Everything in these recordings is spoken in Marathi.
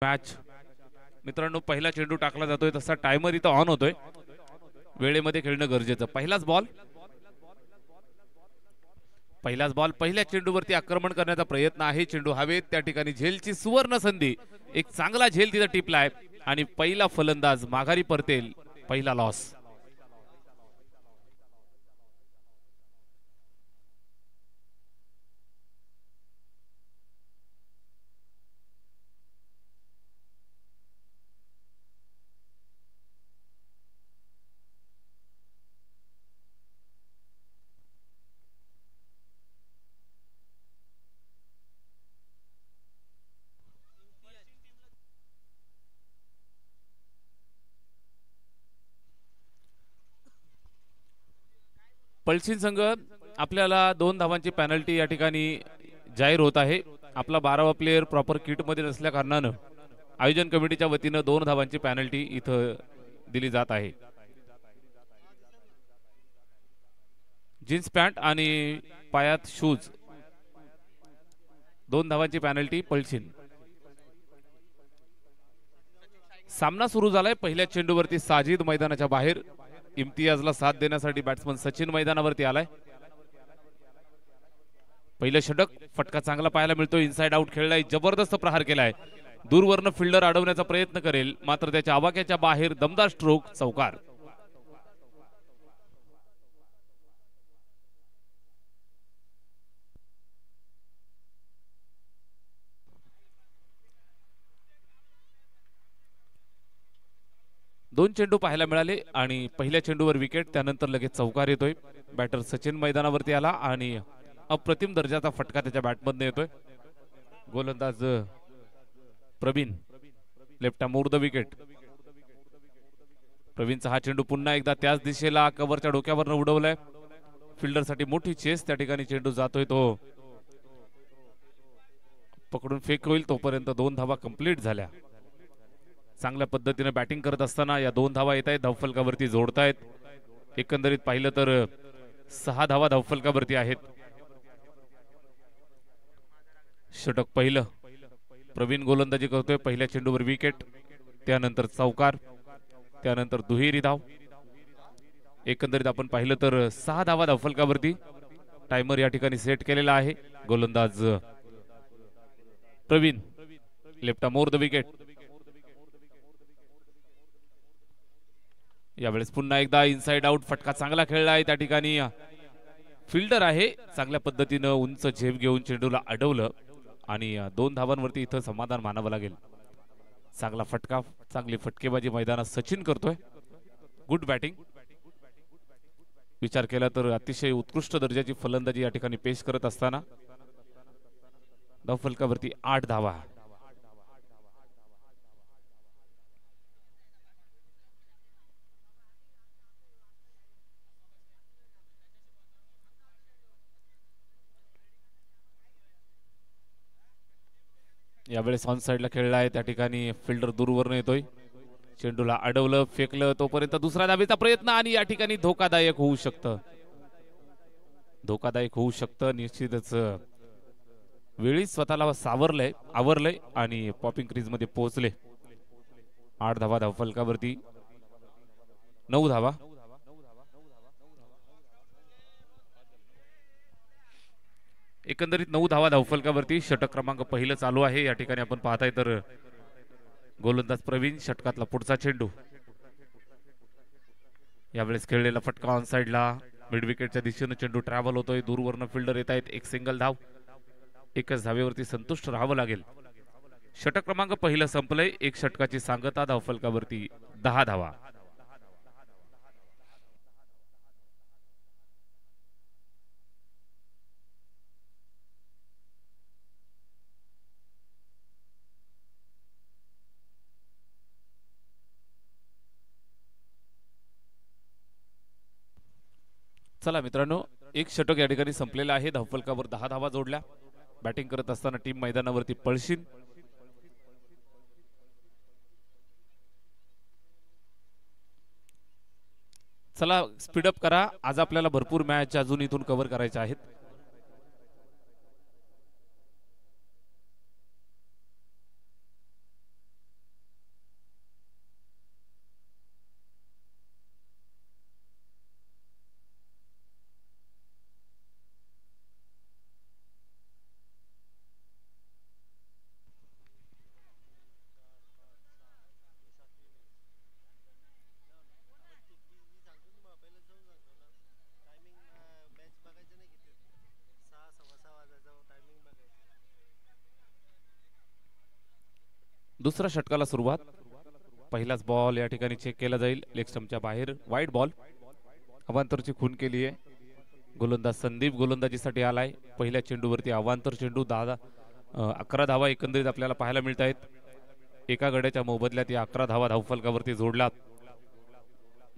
मॅच मित्रांनो, पहिला चेंडू टाकला जातोय तसा टाइमर इथं ऑन होतोय. वेळेमध्ये खेळणं गरजेचं. पहिलाच बॉल पहिल्या चेंडूवरती आक्रमण करण्याचा प्रयत्न आहे. चेंडू हवेत, त्या ठिकाणी झेलची सुवर्ण संधी. एक चांगला झेल तिथं टिपलाय आणि पहिला फलंदाज माघारी परतेल. पहिला लॉस. पळशीन संघ आपल्याला 2 धावांची पेनल्टी या ठिकाणी जाहीर होत आहे. आपला 12वा प्लेयर प्रॉपर किट मध्ये नसल्या कारणानं आयोजन कमिटीच्या वतीनं 2 धावांची पेनल्टी इथं दिली जात आहे. जीन्स पॅन्ट आणि पायात शूज, 2 धावांची पेनल्टी पळशीन. सामना सुरू झालाय. पहिल्या चेंडूवरती साजिद मैदानाच्या बाहेर. इम्तियाजला साथ देण्यासाठी बॅट्समन सचिन मैदानावरती आलाय. पहिलं षटक, फटका चांगला पाहायला मिळतो. इनसाइड आउट खेळलाय, जबरदस्त प्रहार केलाय. दूरवरनं फिल्डर अडवण्याचा प्रयत्न करेल, मात्र त्याच्या आवाक्याच्या बाहेर दमदार स्ट्रोक, चौकार. दोन चेंडू पाहायला मिळाले आणि पहिल्या चेंडूवर विकेट, त्यानंतर लगेच चौकार येतोय. बॅटर सचिन मैदानावरती आला आणि अप्रतिम दर्जाचा फटका त्याच्या बॅटमधून येतोय. गोलंदाज Pravin left more the wicket. प्रवीणचा हा चेंडू पुन्हा एकदा त्याच दिशेला कव्हरच्या डोक्यावरनं उडवलाय. फिल्डरसाठी मोठी चेस. त्या ठिकाणी चेंडू जातोय, तो पकडून फेक होईल. तोपर्यंत 2 धावा कंप्लीट झाल्या. चांगल्या पद्धतीने बॅटिंग करत असताना या 2 धावा येत आहेत, धावफलकावरती जोडतायत. एकंदरीत पाहिलं तर 6 धावा धावफलकावरती आहेत. षटक पहिलं, प्रवीण गोलंदाजी करतोय. पहिल्या चेंडूवर विकेट, त्यानंतर चौकार, त्यानंतर दुहेरी धाव. एकंदरीत आपण पाहिलं तर 6 धावा धावफलकावरती. टायमर या ठिकाणी सेट केलेला आहे. गोलंदाज Pravin left more the wicket. यावेळेस पुन्हा एकदा इनसाइड आउट, फटका चांगला खेळला आहे. त्या ठिकाणी फिल्डर आहे, चांगल्या पद्धतीनं उंच झेप घेऊन चेंडूला अडवलं आणि 2 धावांवरती इथं समाधान मानावं लागेल. चांगला फटका, चांगली फटकेबाजी मैदानात सचिन करतोय. Good batting. विचार केला तर अतिशय उत्कृष्ट दर्जाची फलंदाजी या ठिकाणी पेश करत असताना धावफलकावरती 8 धावा. यावेळेस ऑन साइडला खेळला आहे. त्या ठिकाणी फिल्डर दूरवरनं येतोय. चेंडूला अडवलं, फेकलं, तोपर्यंत दुसरा धावेचा प्रयत्न आणि या ठिकाणी धोकादायक होऊ शकतं. धोकादायक होऊ शकतं निश्चितच. वेळीच स्वतःला सावरलंय, आवरलंय आणि पॉपिंग क्रीज मध्ये पोहोचले. 8 धावा धावफलकावरती, 9 धावा. एकंदरीत 9 धावा धावफलकावरती. षटक क्रमांक पहिलं चालू आहे. या ठिकाणी आपण पाहताय तर गोलंदाज प्रवीण, षटकातला पुढचा चेंडू. यावेळेस खेळलेला फटका ऑन साइडला, मिड विकेटच्या दिशेनं चेंडू ट्रॅव्हल होतोय. दूरवरनं फिल्डर येत आहेत. एक सिंगल धाव. एकच धावेवरती संतुष्ट राहावं लागेल. षटक क्रमांक पहिलं संपलंय. 1 षटकाची सांगता. धावफलकावरती 10 धावा. चला मित्रांनो, 1 षटक या ठिकाणी संपलेलं आहे. धावफलकावर 10 धावा जोडल्या. बॅटिंग करत असताना टीम मैदानावरती पळशीन. चला स्पीडअप करा. आज आपल्याला भरपूर मॅच अजून इथून कव्हर करायच्या आहेत. दुसऱ्या षटकाला सुरुवात. पहिलाच बॉल या ठिकाणी चेक केला जाईल, लेग स्टंपच्या बाहेर, वाईड बॉल. अवांतरची खून केली आहे. गोलंदाज संदीप गोलंदाजीसाठी आलाय. पहिल्या चेंडूवरती अवांतर चेंडू. 11 धावा एकंदरीत आपल्याला पाहायला मिळत आहेत. एका गड्याच्या मोबदल्यात या 11 धावा धावफलकावरती जोडलात.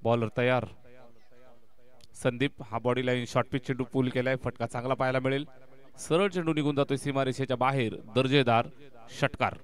बॉलर तयार. संदीप हा बॉडी लाईन शॉर्ट पिच चेंडू पूल केलाय. फटका चांगला पाहायला मिळेल. सरळ चेंडू निघून जातोय सीमारेषेच्या बाहेर. दर्जेदार षटकार.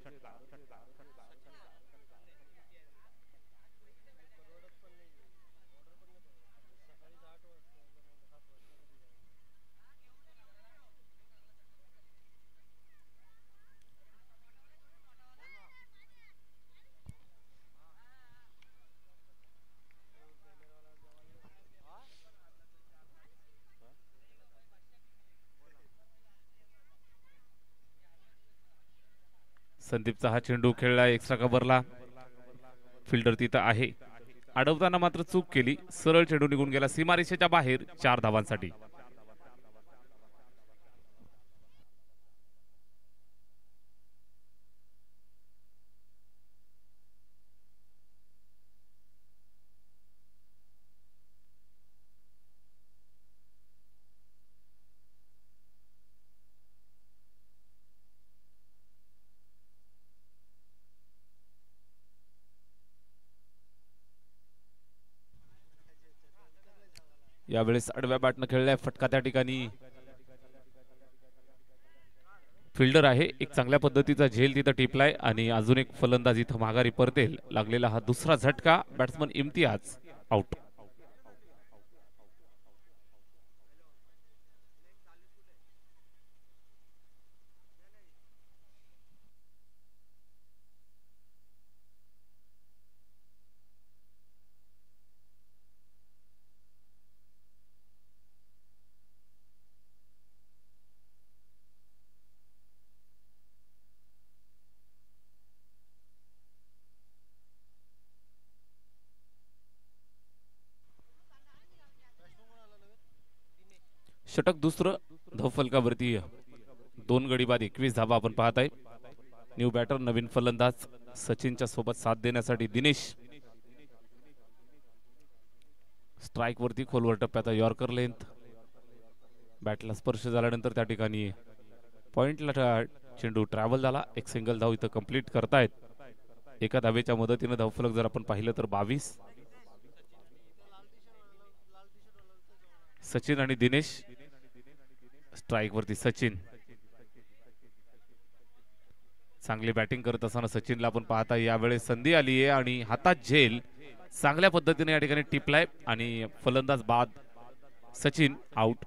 संदीपचा हा चेंडू खेळला एक्स्ट्रा कव्हरला. फिल्डर तिथं आहे. अडवताना मात्र चूक केली. सरळ चेंडू निघून गेला सीमारेषेच्या बाहेर. 4 धावांसाठी. यावेळेस आडव्या बॅटनं खेळलाय. फटका त्या ठिकाणी फिल्डर आहे. एक चांगल्या पद्धतीचा झेल तिथं टिपलाय आणि अजून एक फलंदाज इथं माघारी परतेल. लागलेला हा दुसरा झटका. Batsman Imtiaz out. षटक दुसरं धावफलकावरती. 2 गडी बाद 21 धावा आपण पाहत आहे. न्यू बॅटर नवीन फलंदाज सचिनच्या सोबत साथ देण्यासाठी दिनेश. स्ट्राइक वरती खोलवर टप्प्यात यॉर्कर लेंथ. बॅटला स्पर्श झाल्यानंतर त्या ठिकाणी पॉइंटला चेंडू ट्रॅव्हल झाला. एक सिंगल धाव इथं कंप्लीट करतायत. एका धावेच्या मदतीने धावफलक जर आपण पाहिलं तर 22. सचिन आणि दिनेश. स्ट्राइक वरती सचिन. चांगली बॅटिंग करत असताना सचिनला आपण पाहता. यावेळेस संधी आली आहे आणि हातात झेल चांगल्या पद्धतीने या ठिकाणी टिपलाय आणि फलंदाज बाद. सचिन आउट.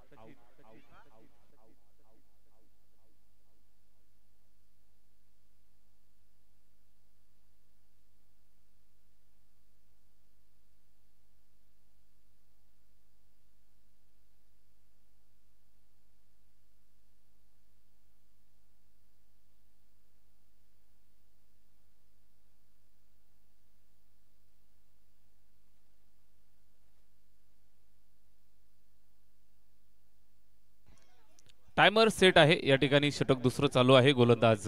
टाइमर सेट आहे. या ठिकाणी षटक दुसरं चालू आहे. गोलंदाज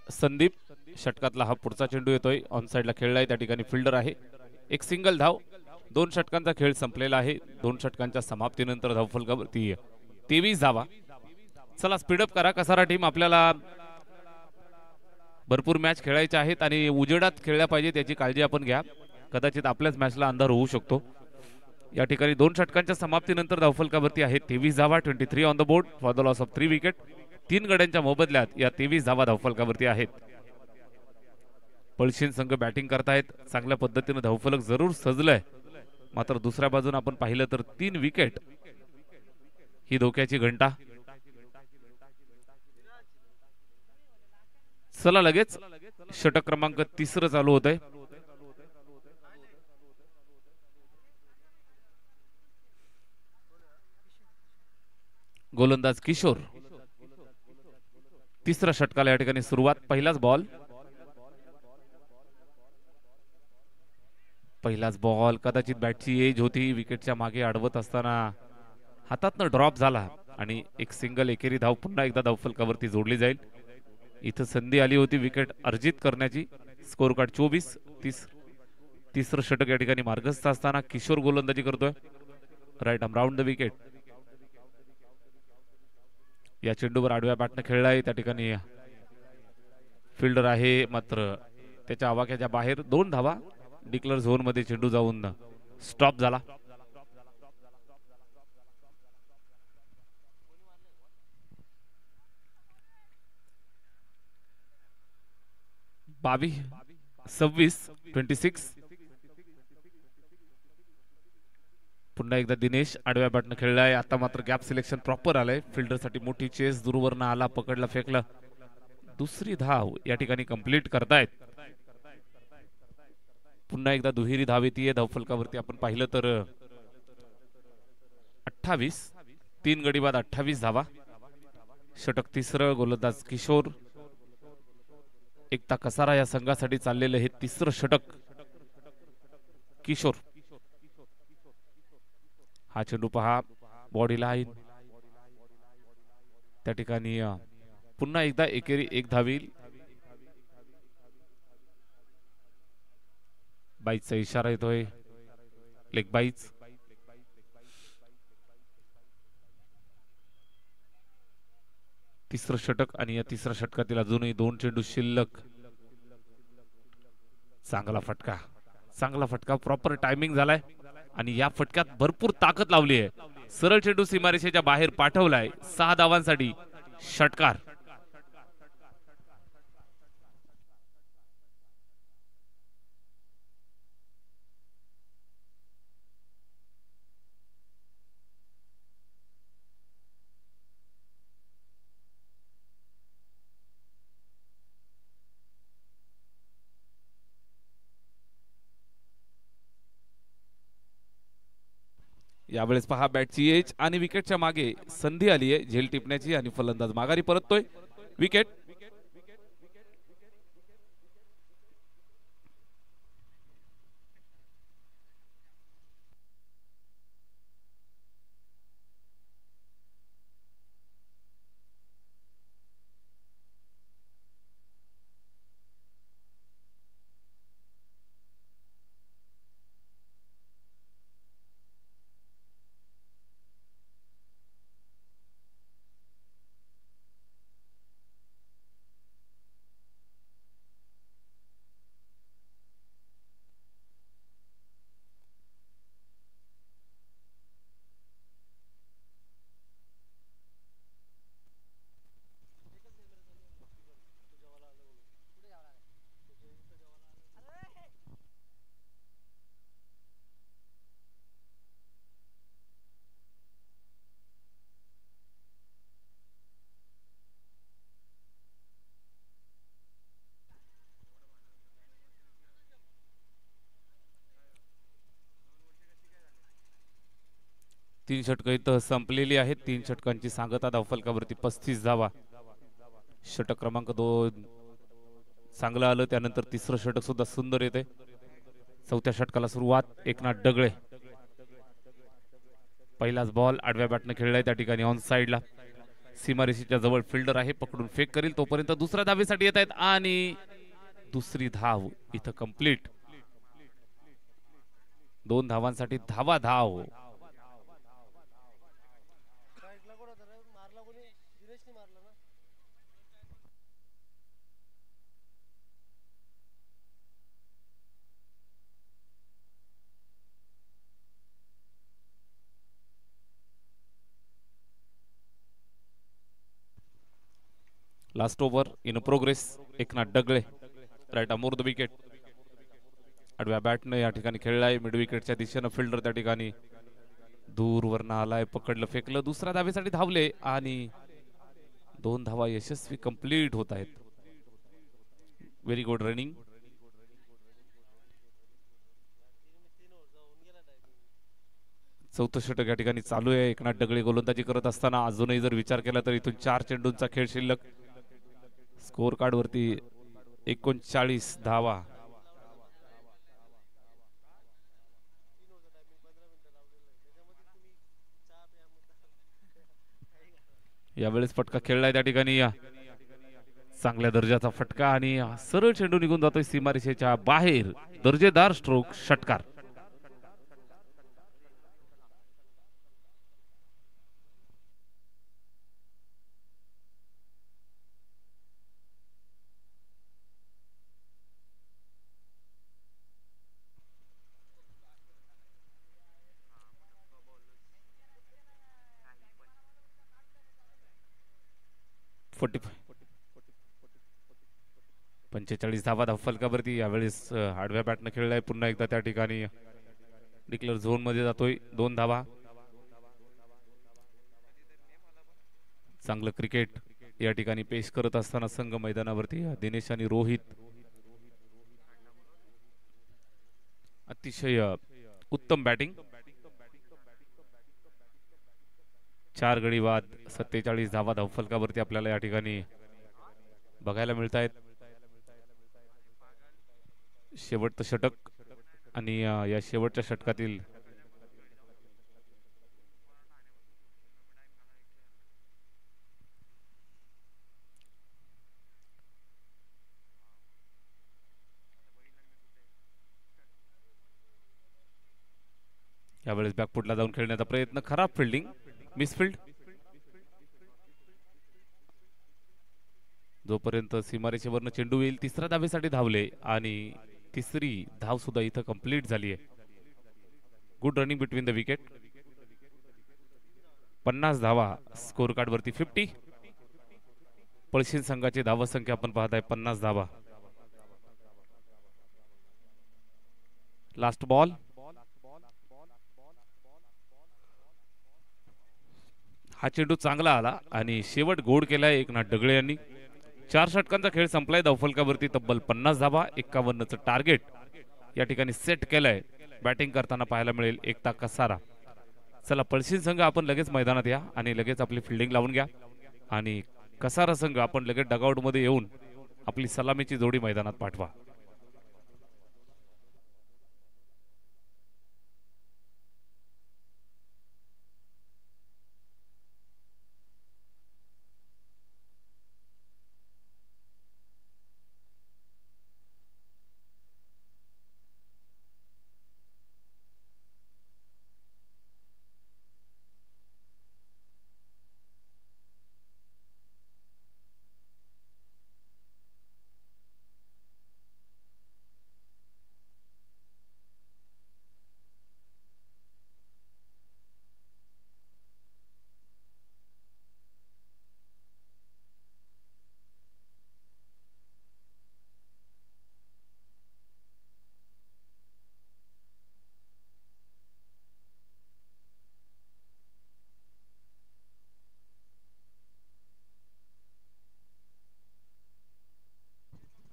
संदीप. षटकातला हा पुढचा चेंडू येतोय. ऑन साइडला खेळलाय. त्या ठिकाणी फिल्डर आहे. एक सिंगल धाव. 2 षटकांचा खेळ संपलेला आहे. 2 षटकांच्या समाप्तीनंतर धावफलकावरती 23 धावा. चला स्पीडअप करा. कसारा टीम आपल्याला भरपूर मॅच खेळायच्या आहेत आणि उजेडात खेळल्या पाहिजे त्याची काळजी आपण घ्या. कदाचित आपल्याच मॅचला अंधार होऊ शकतो. या ठिकाणी 2 षटकांच्या समाप्तीनंतर धावफलकावरती आहे 23 धावा. 23 on the board for the loss of 3 wicket. 3 गड्यांच्या मोबदल्यात या 23 धावा धावफलकावरती आहेत. पळशीन संघ बॅटिंग करतायत. चांगल्या पद्धतीने धावफलक जरूर सजलंय. मात्र दुसऱ्या बाजूने आपण पाहिलं तर 3 विकेट ही धोक्याची घंटा. चला लगेच षटक क्रमांक 3 चालू होत आहे. गोलंदाज किशोर. 3ऱ्या षटकाला या ठिकाणी सुरुवात. पहिलाच बॉल. कदाचित बॅटची एज होती. विकेटच्या मागे अडवत असताना हातातनं ड्रॉप झाला आणि एक सिंगल एकेरी धाव पुन्हा एकदा धावफलकावरती जोडली जाईल. इथं संधी आली होती विकेट अर्जित करण्याची. Score card 24. तिसरं षटक या ठिकाणी मार्गस्थ असताना किशोर गोलंदाजी करतोय. Right arm round the wicket. या चेंडूवर आडव्या बॅटने खेळलाय. त्या ठिकाणी फिल्डर आहे मात्र त्याच्या आवाक्याच्या बाहेर. 2 धावा. डिक्लेअर झोन मध्ये चेंडू जाऊन स्टॉप झाला. बावी 26. पुन्हा एकदा दिनेश आडव्या बॅटने खेळलाय. आता मात्र गॅप सिलेक्शन प्रॉपर आलंय. फिल्डर साठी मोठी चेस. दूरवरनं आला, पकडला, फेकला. दुसरी धाव या ठिकाणी कंप्लीट करतायत. पुन्हा एकदा दुहेरी धाव येते धावफलकावरती. आपण पाहिलं तर 28. 3 गडी बाद 28 धावा. षटक तिसरं. गोलंदाज किशोर. एकता कसारा या संघासाठी चाललेलं हे तिसरं षटक. किशोर हा चेंडू पहा. बॉडी लाईन त्या ठिकाणी पुन्हा एकदा एकेरी 1 धावील. बाईचा इशारा येतोय. लेग बाईच. तिसरं षटक आणि या तिसऱ्या षटकातील अजूनही 2 चेंडू शिल्लक. चांगला फटका प्रॉपर टायमिंग झालाय आणि या फटक्यात भरपूर ताकद लावली आहे. सरळ चेंडू सीमारेषेच्या बाहेर पाठवलाय. 6 धावांसाठी षटकार. यावेळेस पहा बॅटची एज आणि विकेटच्या मागे संधी आली आहे झेल टिपण्याची आणि फलंदाज माघारी परततोय. विकेट. तीन षटक इथं संपलेली आहेत. 3 षटकांची सांगता धावफलकावरती 35 धावा. षटक क्रमांक 2 चांगलं आलं. त्यानंतर तिसरं षटक सुद्धा सुंदर येते. चौथ्या षटकाला सुरुवात. एकनाथ डगळे. पहिलाच बॉल आडव्या बॅटने खेळलाय. त्या ठिकाणी ऑन साइडला सीमारेषेच्या जवळ फिल्डर आहे. पकडून फेक करील तोपर्यंत दुसऱ्या धावेसाठी येत आहेत आणि दुसरी धाव इथं कंप्लीट. 2 धावांसाठी धाव. Last over in progress. Eknath Dagale right arm over the wicket. आडव्या बॅटने या ठिकाणी खेळलाय. मिड विकेटच्या दिशेनं फिल्डर त्या ठिकाणी दूरवरनं आलाय. पकडलं, फेकलं. दुसऱ्या धावेसाठी धावले आणि 2 धावा यशस्वी कंप्लीट होत आहेत. Very good running. चौथं षटक या ठिकाणी चालू आहे. एकनाथ डगळे गोलंदाजी करत असताना अजूनही जर विचार केला तर इथून 4 चेंडूंचा खेळ शिल्लक. स्कोर कार्ड वरती 39 धावा. यावेळेस फटका खेळलाय त्या ठिकाणी. चांगल्या दर्जाचा फटका आणि सरळ चेंडू निघून जातोय सीमारेषेच्या बाहेर. दर्जेदार स्ट्रोक, षटकार. फोर्टी 45 धावा फलकावरती. यावेळेस आडव्या बॅटनं खेळलाय पुन्हा एकदा त्या ठिकाणी. डिक्लेअर झोन मध्ये जातोय. 2 धावा. चांगलं क्रिकेट या ठिकाणी पेश करत असताना संघ मैदानावरती दिनेश आणि रोहित अतिशय उत्तम बॅटिंग. 4 गडी बाद, 47 धावा धावफलकावरती आपल्याला या ठिकाणी बघायला मिळत आहेत. शेवटचं षटक आणि या शेवटच्या षटकातील यावेळेस बॅकफुटला जाऊन खेळण्याचा प्रयत्न. खराब फिल्डिंग, मिसफिल्ड. जोपर्यंत सीमारेषेवरनं चेंडू येईल. तिसऱ्या धावेसाठी धावले आणि तिसरी धाव सुद्धा इथं कंप्लीट झाली आहे. Good running between the wicket. 50 धावा स्कोर कार्ड वरती. 50. पळशीन संघाची धावा संख्या आपण पाहताय 50 धावा. Last ball. हा चेंडू चांगला आला आणि शेवट गोड केलाय एकनाथ डगळे यांनी. 4 षटकांचा खेळ संपलाय. धावफलकावरती तब्बल 50 धावा, 51चं टार्गेट या ठिकाणी सेट केलंय. बॅटिंग करताना पाहायला मिळेल एकता कसारा. चला पळशीन संघ आपण लगेच मैदानात या आणि लगेच आपली फिल्डिंग लावून घ्या. आणि कसारा संघ आपण लगेच डगआउट मध्ये येऊन आपली सलामीची जोडी मैदानात पाठवा.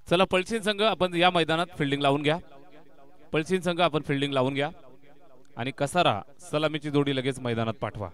चला पळशीन संघ आपण या मैदानात फिल्डिंग लावून घ्या. पळशीन संघ आपण फिल्डिंग लावून घ्या आणि कसारा सलामीची जोडी लगेच मैदानात पाठवा.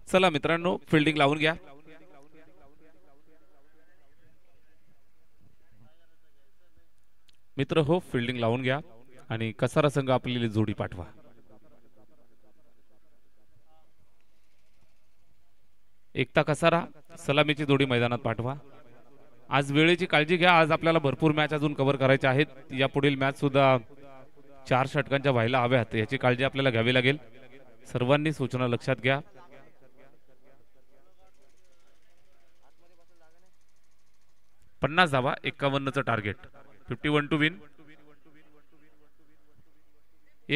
चला मित्रांनो फिल्डिंग लावून घ्या. मित्र हो फिल्डिंग लावून घ्या आणि कसारा संघ आपली जोडी पाठवा. एकता कसारा सलामीची जोडी मैदानात पाठवा. आज वेळेची काळजी घ्या. आज आपल्याला भरपूर मॅच अजून कव्हर करायच्या आहेत. या पुढील मॅच सुद्धा 4 षटकांच्या व्हायला हव्यात याची काळजी आपल्याला घ्यावी लागेल. सर्वांनी सूचना लक्षात घ्या. 50 धावा, 51चं टार्गेट. 51 to win.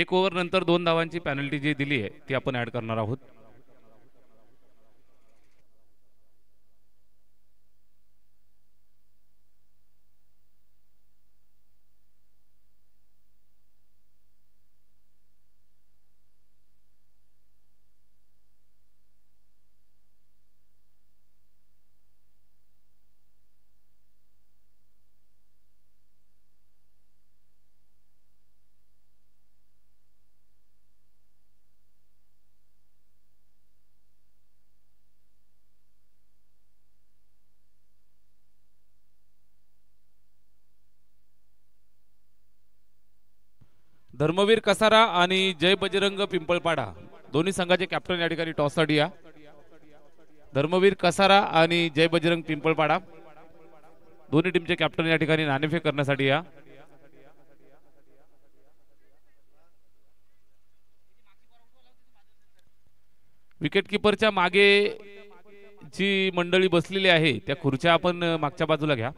एक ओव्हर नंतर 2 धावांची पेनल्टी जी दिली आहे ती आपण ऍड करणार आहोत. धर्मवीर कसारा आणि जय बजरंग पिंपळपाडा दोन्ही संघाचे कॅप्टन या ठिकाणी टॉससाठी या. धर्मवीर कसारा आणि जय बजरंग पिंपळपाडा दोन्ही टीमचे कॅप्टन या ठिकाणी नाणेफेक करण्यासाठी या. विकेट किपरच्या मागे जी मंडळी बसलेली आहे त्या खुर्च्या आपण मागच्या बाजूला घ्या.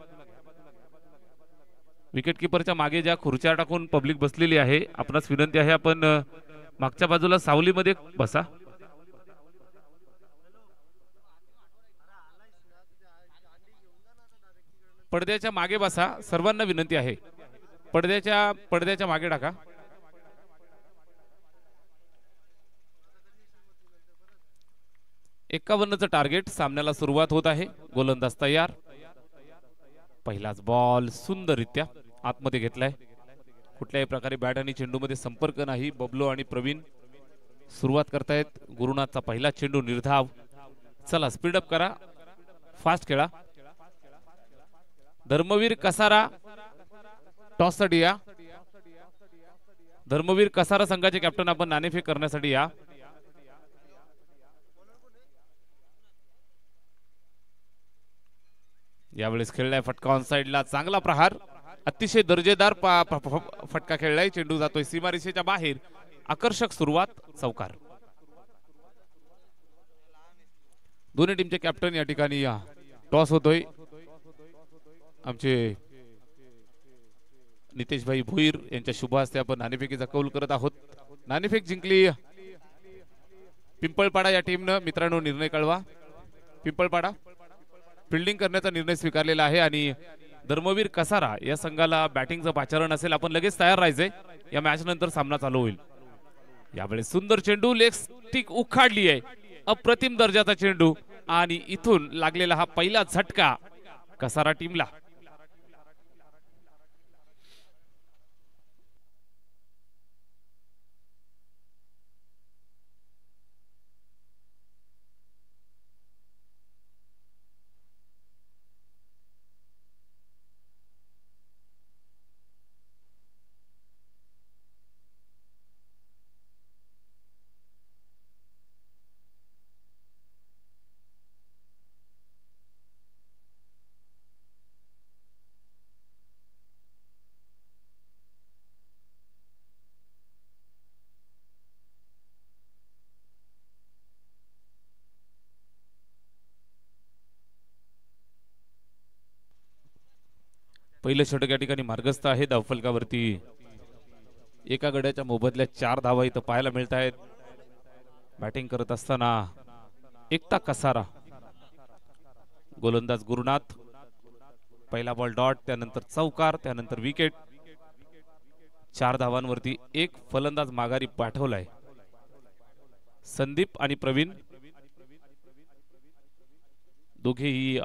विकेट किपरच्या मागे ज्या खुर्च्या टाकून पब्लिक बसलेली आहे आपणास विनंती आहे आपण मागच्या बाजूला सावलीमध्ये बसा. पडद्याच्या मागे बसा, सर्वांना विनंती आहे. पडद्याच्या मागे टाका. एकावन्नचं टार्गेट. सामन्याला सुरुवात होत आहे. गोलंदाज तयार. पहिलाच बॉल सुंदररित्या आतमध्ये घेतलाय. कुठल्याही प्रकारे बॅट आणि चेंडूमध्ये संपर्क नाही. बबलू आणि प्रवीण सुरुवात करतायत. गुरुनाथचा पहिला चेंडू निर्धाव. चला स्पीडअप करा, फास्ट खेळा. धर्मवीर कसारा टॉससाठी या. धर्मवीर कसारा संघाचे कॅप्टन आपण नाणेफेक करण्यासाठी या. यावेळेस खेळलाय फटका ऑन साइडला. चांगला प्रहार, अतिशय दर्जेदार फटका खेळलाय. चेंडू जातोय सीमारेषेच्या बाहेर. आकर्षक सुरुवात, चौकार. दोन्ही टीमचे कॅप्टन या ठिकाणी टॉस होतोय. आमचे नितेश भाई भोईर यांच्या शुभ हस्ते आपण नाणेफेकीचा कौल करत आहोत. नाणेफेक जिंकली पिंपळपाडा या टीमनं. मित्रांनो निर्णय कळवा. पिंपळपाडा फिल्डिंग करण्याचा निर्णय स्वीकारलेला आहे आणि धर्मवीर कसारा या संघाला बॅटिंगचं पाचारण असेल. आपण लगेच तयार राहायचंय. या मॅच नंतर सामना चालू होईल. यावेळेस सुंदर चेंडू, लेग स्टिक उखाडली आहे. अप्रतिम दर्जाचा चेंडू आणि इथून लागलेला हा पहिला झटका कसारा टीमला. पहिलं षटक या ठिकाणी मार्गस्थ आहे. धावफलकावरती एका गड्याच्या मोबदल्यात 4 धावा इथं पाहायला मिळत आहेत. बॅटिंग करत असताना एकता कसारा, गोलंदाज गुरुनाथ. पहिला बॉल डॉट, त्यानंतर चौकार, त्यानंतर विकेट. 4 धावांवरती एक फलंदाज माघारी पाठवलाय. संदीप आणि प्रवीण दोघेही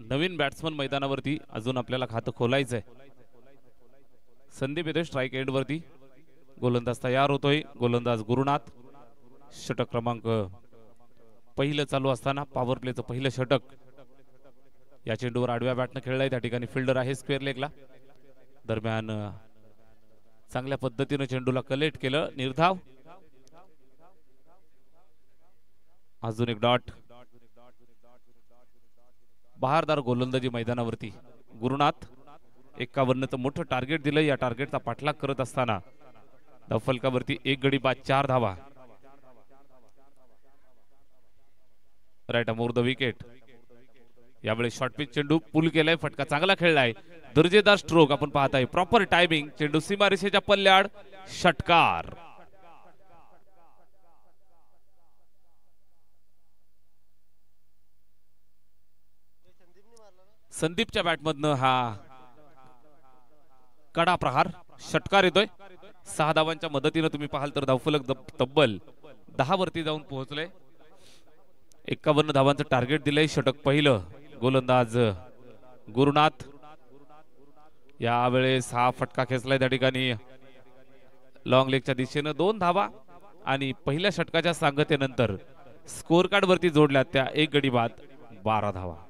नवीन बॅट्समन मैदानावरती. अजून आपल्याला खातं खोलायचंय. संदीप येतोय स्ट्राइक एंड वरती. गोलंदाज तयार होतोय. गोलंदाज गुरुनाथ. षटक क्रमांक पहिलं चालू असताना पॉवर प्लेचं पहिलं षटक. या चेंडूवर आडव्या बॅटनं खेळलाय. त्या ठिकाणी फिल्डर आहे स्क्वेअर लेगला. दरम्यान चांगल्या पद्धतीने चेंडूला कलेक्ट केलं. निर्धाव. अजून एक डॉट. बहारदार गोलंदाजी मैदानावरती. गुरुनाथ 51चं मोठं टार्गेट दिलं. या टार्गेटचा पाठलाग करत असताना धावफलकावरती एक गडी बाद 4 धावा. Right arm over the wicket. यावेळेस शॉर्ट पिच चेंडू पुल केलाय. फटका चांगला खेळलाय. दर्जेदार स्ट्रोक आपण पाहताय. Proper timing. चेंडू सीमारेषेच्या पल्ल्याड. षटकार. संदीपच्या बॅटमधनं हा कडा प्रहार षटकार येतोय. 6 धावांच्या मदतीने तुम्ही पाहाल तर धावफलक तब्बल 10 वरती जाऊन पोहोचले. 51 धावांचं टार्गेट दिलंय. षटक पहिलं. गोलंदाज गुरुनाथ यावेळेस हा फटका खेचलाय त्या ठिकाणी लॉंग लेगच्या दिशेनं. 2 धावा आणि पहिल्या षटकाच्या सांगतेनंतर स्कोर कार्ड वरती जोडल्या त्या 1 गडी बाद 12 धावा.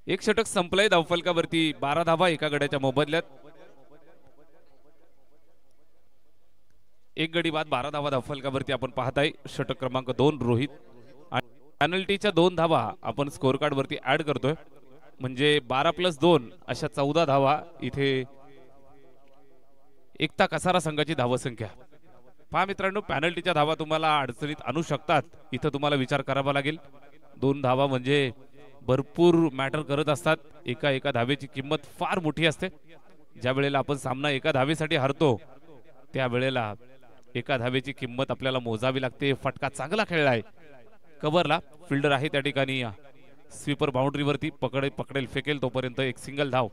एक षटक संपलंय. धावफलकावरती 12 धावा एका गड्याच्या मोबदल्यात. 1 गडी बाद 12 धावा धावफलकावरती आपण पाहताय. षटक क्रमांक 2 रोहित आणि पेनल्टीच्या 2 धावा आपण स्कोर कार्ड वरती ऍड करतोय. म्हणजे 12+2 अशा 14 धावा इथे एकता कसारा संघाची धावसंख्या. पहा मित्रांनो, पेनल्टीच्या धावा तुम्हाला अडचणीत आणू शकतात. इथं तुम्हाला विचार करावा लागेल. 2 धावा म्हणजे भरपूर मॅटर करत असतात. एका धावेची किंमत फार मोठी असते. ज्या वेळेला आपण सामना एका धावेसाठी हरतो त्यावेळेला एका धावेची किंमत आपल्याला मोजावी लागते. फटका चांगला खेळलाय. कव्हरला फिल्डर आहे त्या ठिकाणी. स्वीपर बाउंड्रीवरती पकडेल फेकेल तोपर्यंत एक सिंगल धाव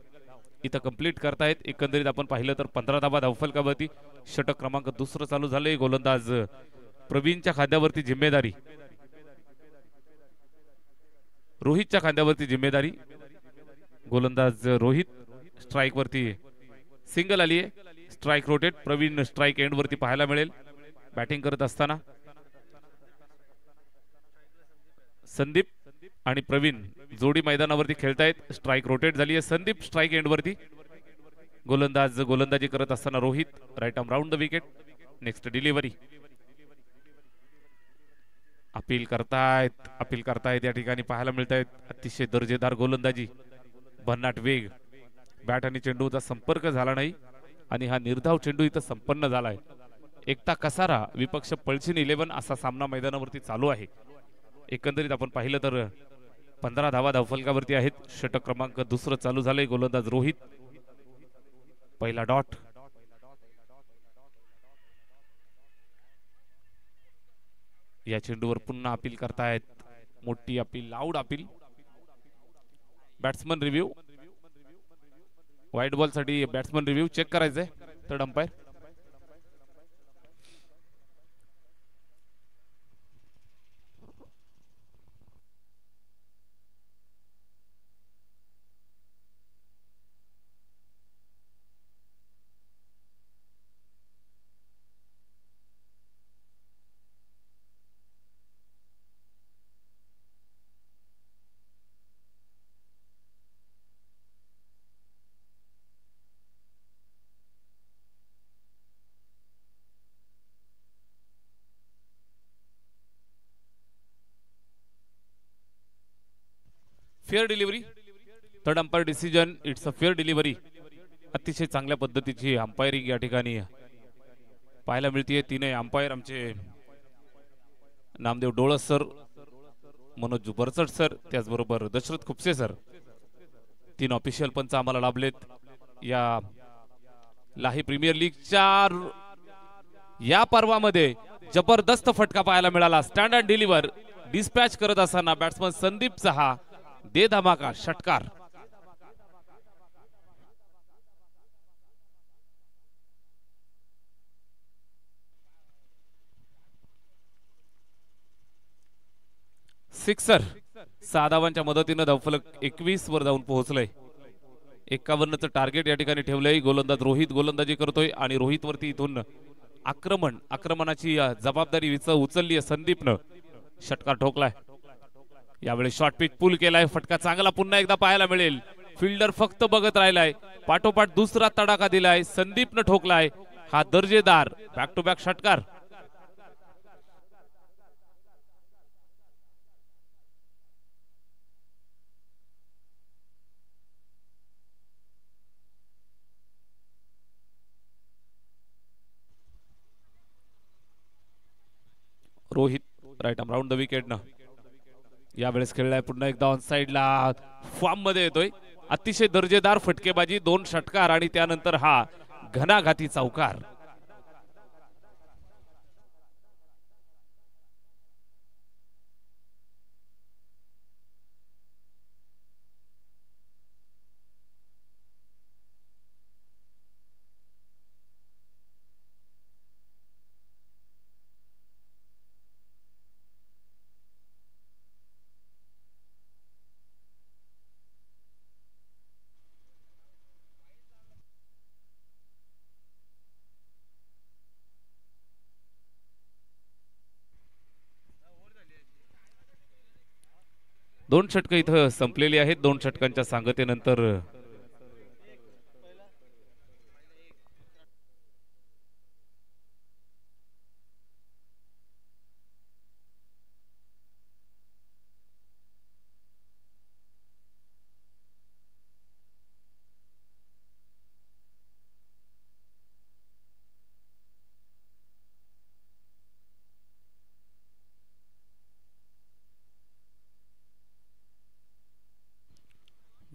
इथं कंप्लीट करतायत. एकंदरीत आपण पाहिलं तर 15 धावा धावफलकावरती. षटक क्रमांक 2 चालू झाले. गोलंदाज प्रवीणच्या खांद्यावरती जिम्मेदारी. रोहितच्या खांद्यावरती जिम्मेदारी. गोलंदाज रोहित स्ट्राइक वरती सिंगल आली आहे. Strike rotate. Praveen strike end वरती पाहायला मिळेल. बॅटिंग करत असताना संदीप आणि प्रवीण जोडी मैदानावरती खेळतायत. स्ट्राइक रोटेट झाली आहे. संदीप स्ट्राइक एंड वरती. गोलंदाज गोलंदाजी करत असताना Rohit right arm round the wicket. Next delivery. Appeal करतायत या ठिकाणी पाहायला मिळत आहेत. अतिशय दर्जेदार गोलंदाजी. भन्नाट वेग. बॅट आणि चेंडूचा संपर्क झाला नाही आणि हा निर्धाव चेंडू इथं संपन्न झालाय. एकता कसारा विपक्ष पळशीन 11 असा सामना मैदानावरती चालू आहे. एकंदरीत आपण पाहिलं तर 15 धावा धावफलकावरती आहेत. षटक क्रमांक 2 चालू झाले. गोलंदाज रोहित पहिला डॉट. या चेंडूवर पुन्हा अपील करतायत. मोठी appeal, loud appeal. Batsman review. White ball साठी बॅट्समन रिव्ह्यू चेक करायचंय. Third umpire. Fair delivery. Third umpire decision. It's a fair delivery. अतिशय चांगल्या पद्धतीची अंपायरिंग या ठिकाणी पाहायला मिळते. तीनही अंपायर आमचे नामदेव डोळस सर, मनोज बरचट सर, त्याचबरोबर दशरथ खुपसे सर. 3 ऑफिशियल पंच आम्हाला लाभलेत या लाही प्रीमियर लीगच्या या पर्वामध्ये. जबरदस्त फटका पाहायला मिळाला. स्टँडर्ड डिलिव्हर डिस्पॅच करत असताना बॅट्समन संदीपचा हा दे धमाका षटकार. सिक्सर. 6 धावांच्या मदतीने धावफलक 21 वर जाऊन पोहोचलंय. 51चं टार्गेट या ठिकाणी ठेवलंय. गोलंदाज रोहित गोलंदाजी करतोय आणि रोहित वरती इथून आक्रमणाची जबाबदारी उचलली आहे संदीपनं. षटकार ठोकलाय. यावेळी शॉर्ट पिच पुल केलाय. फटका चांगला पुन्हा एकदा पाहायला मिळेल. फिल्डर फक्त बघत राहिलाय. पाठोपाठ दुसरा तडाखा दिलाय. संदीपनं ठोकलाय हा दर्जेदार बॅक टू बॅक षटकार. Rohit right arm round the wicket न यावेळेस खेळलाय. पुन्हा एकदा ऑन साइडला फॉर्म मध्ये येतोय. अतिशय दर्जेदार फटकेबाजी. 2 षटकार आणि त्यानंतर हा घणाघाती चौकार. दोन षटकं इथं संपलेली आहेत. 2 षटकांच्या सांगतेनंतर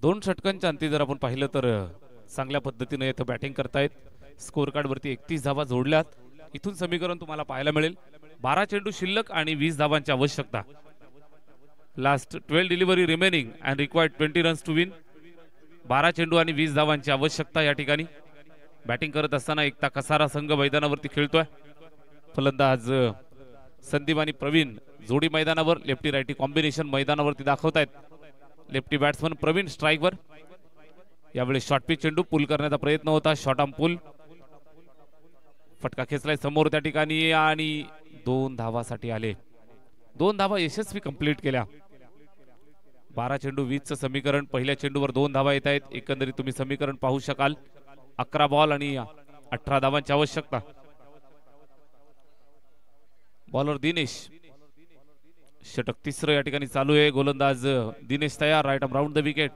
दोन षटकांच्या अंती जर आपण पाहिलं तर चांगल्या पद्धतीने इथं बॅटिंग करतायत. स्कोर कार्ड वरती 31 धावा जोडल्यात. इथून समीकरण तुम्हाला पाहायला मिळेल. 12 चेंडू शिल्लक आणि 20 धावांची आवश्यकता. Last 12 delivery remaining and required 20 runs to win. 12 चेंडू आणि 20 धावांची आवश्यकता या ठिकाणी. बॅटिंग करत असताना एकता कसारा संघ मैदानावरती खेळतोय. फलंदाज संदीप आणि प्रवीण जोडी मैदानावर. लेफ्टी रायटी कॉम्बिनेशन मैदानावरती दाखवतायत. लेफ्टी बॅट्समन प्रवीण स्ट्राईकवर. यावेळी शॉर्ट पिच चेंडू पुल करण्याचा प्रयत्न होता. Short arm pull. फटका खेचलाय समोर त्या ठिकाणी आणि 2 धावासाठी आले. 2 धावा यशस्वी कंप्लीट केल्या. 12 चेंडू 20चं समीकरण. पहिल्या चेंडूवर 2 धावा येत आहेत. एकंदरीत तुम्ही समीकरण पाहू शकाल. 11 बॉल आणि 18 धावांची आवश्यकता. बॉलर दिनेश. षटक तिसरं या ठिकाणी चालू आहे. गोलंदाज दिनेश तयार. Right arm round the wicket.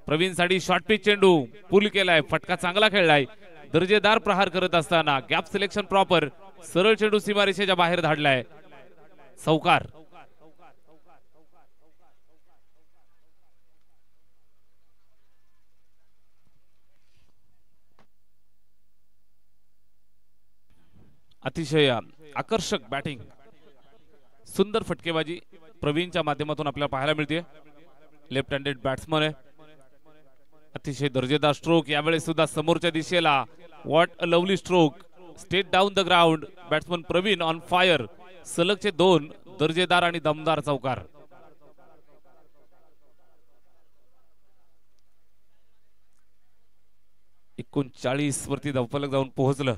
Praveen साठी शॉर्ट पिच चेंडू पुल केलाय. फटका चांगला खेळलाय. दर्जेदार प्रहार करत असताना गॅप सिलेक्शन प्रॉपर. सरळ चेंडू सीमारेषेच्या बाहेर धाडलाय. चौकार. अतिशय आकर्षक बॅटिंग. सुंदर फटकेबाजी प्रवीणच्या माध्यमातून आपल्याला पाहायला मिळते. लेफ्ट हँडेड बॅट्समन आहे. अतिशय दर्जेदार स्ट्रोक. यावेळेस सुद्धा समोरच्या दिशेला. What a lovely stroke. Straight down the ground. Batsman Pravin on fire. सलगचे 2 दर्जेदार आणि दमदार चौकार. एकोणचाळीस वरती धावफलक जाऊन पोहोचलं.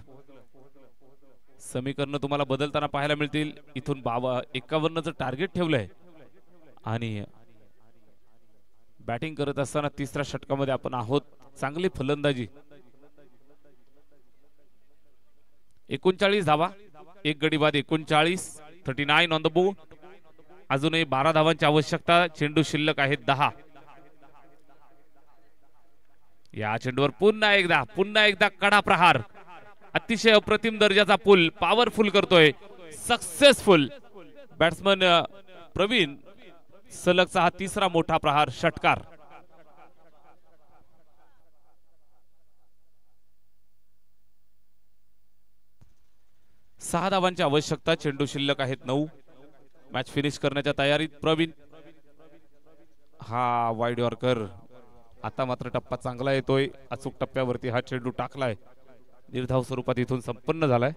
समीकरण तुम्हाला बदलताना पाहायला मिळतील. इथून 51चं टार्गेट ठेवलंय आणि बॅटिंग करत असताना तिसऱ्या षटकामध्ये आपण आहोत. चांगली फलंदाजी. 39 धावा. एक गडी बाद 39. 39 ऑन द बोर्ड. अजूनही 12 धावांची आवश्यकता. चेंडू शिल्लक आहेत 10. या चेंडूवर पुन्हा एकदा कडा प्रहार. अतिशय अप्रतिम दर्जाचा पुल. पॉवरफुल करतोय. सक्सेसफुल. बॅट्समन प्रवीण. सलगचा हा तिसरा मोठा प्रहार. षटकार. सहा धावांची आवश्यकता. चेंडू शिल्लक आहेत 9. मॅच फिनिश करण्याच्या तयारीत प्रवीण. हा वाईड यॉर्कर. आता मात्र टप्पा चांगला येतोय. अचूक टप्प्यावरती हा चेंडू टाकलाय. निर्धाव स्वरूपात इथून संपन्न झालाय.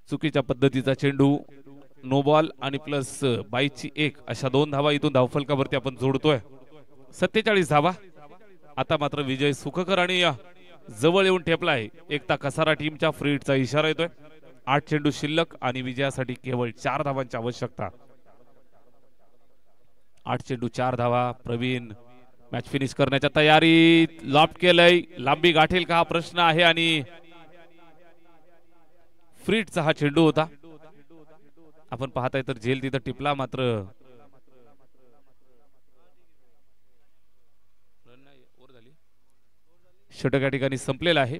चुकीच्या पद्धतीचा चेंडू, नो बॉल आणि प्लस 22ची 1 अशा 2 धावा इथून धावफलकावरती आपण जोडतोय. 47 धावा. आता मात्र विजय सुखकर आणि जवळ येऊन ठेपलाय. एकता कसारा टीमच्या फ्री हिटचा इशारा येतोय. 8 चेंडू शिल्लक आणि विजयासाठी केवळ 4 धावांची आवश्यकता. 8 चेंडू 4 धावा. प्रवीण मॅच फिनिश करण्याच्या तयारीत. लॉफ्ट केलंय, लांबी गाठेल का हा प्रश्न आहे आणि फ्रीटचा हा चेंडू होता. आपण पाहताय तर झेल तिथं टिपला, मात्र षटक या ठिकाणी संपलेला आहे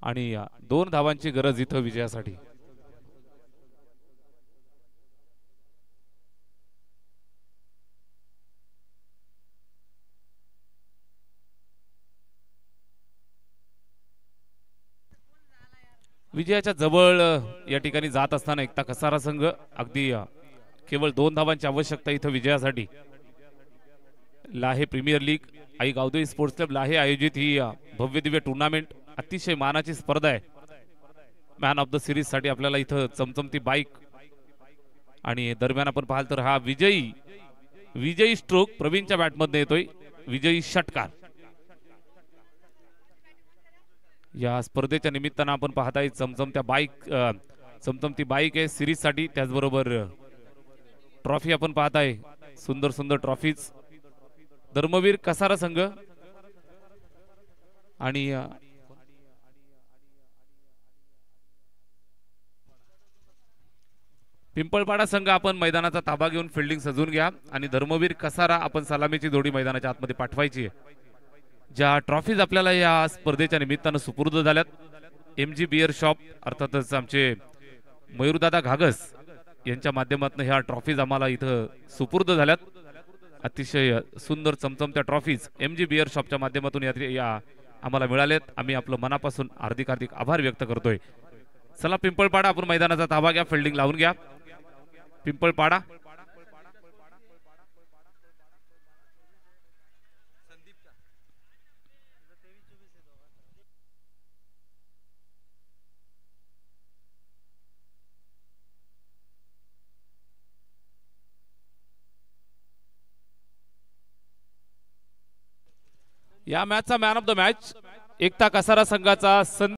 आणि 2 धावांची गरज इथं विजयासाठी. विजयाच्या जवळ या ठिकाणी जात असताना एकता कसारा संघ अगदी केवळ 2 धावांची आवश्यकता इथं विजयासाठी. लाहे प्रीमियर लीग आई गावदेवी स्पोर्ट्स क्लब लाहे आयोजित ही भव्य दिव्य टुर्नामेंट अतिशय मानाची स्पर्धा आहे. मॅन ऑफ द सिरीज साठी आपल्याला इथं चमचमती बाईक आणि दरम्यान आपण पाहाल तर हा विजयी स्ट्रोक प्रवीणच्या बॅटमध्ये येतोय. विजयी षटकार या स्पर्धेच्या निमित्तानं आपण पाहताय चमचमती बाईक आहे सिरीज साठी. त्याचबरोबर ट्रॉफी आपण पाहताय, सुंदर सुंदर ट्रॉफीज. धर्मवीर कसारा संघ आणि पिंपळपाडा संघ आपण मैदानाचा ताबा घेऊन फिल्डिंग सजवून घ्या आणि धर्मवीर कसारा आपण सलामीची जोडी मैदानाच्या आतमध्ये पाठवायची आहे. ज्या ट्रॉफीज आपल्याला या स्पर्धेच्या निमित्तानं सुपूर्द झाल्यात, MG बियर शॉप अर्थातच आमचे मयूरदादा घागस यांच्या माध्यमातून ह्या ट्रॉफीज आम्हाला इथं सुपूर्द झाल्यात. अतिशय सुंदर चमचमत्या ट्रॉफीज MG बियर शॉपच्या माध्यमातून या आम्हाला मिळालेत. आम्ही आपलं मनापासून हार्दिक आभार व्यक्त करतोय. चला पिंपळपाडा आपण मैदानाचा ताबा घ्या, फिल्डिंग लावून घ्या. पिंपळपाडा या मॅचचा मॅन ऑफ द मॅच एकता कसारा संघाचा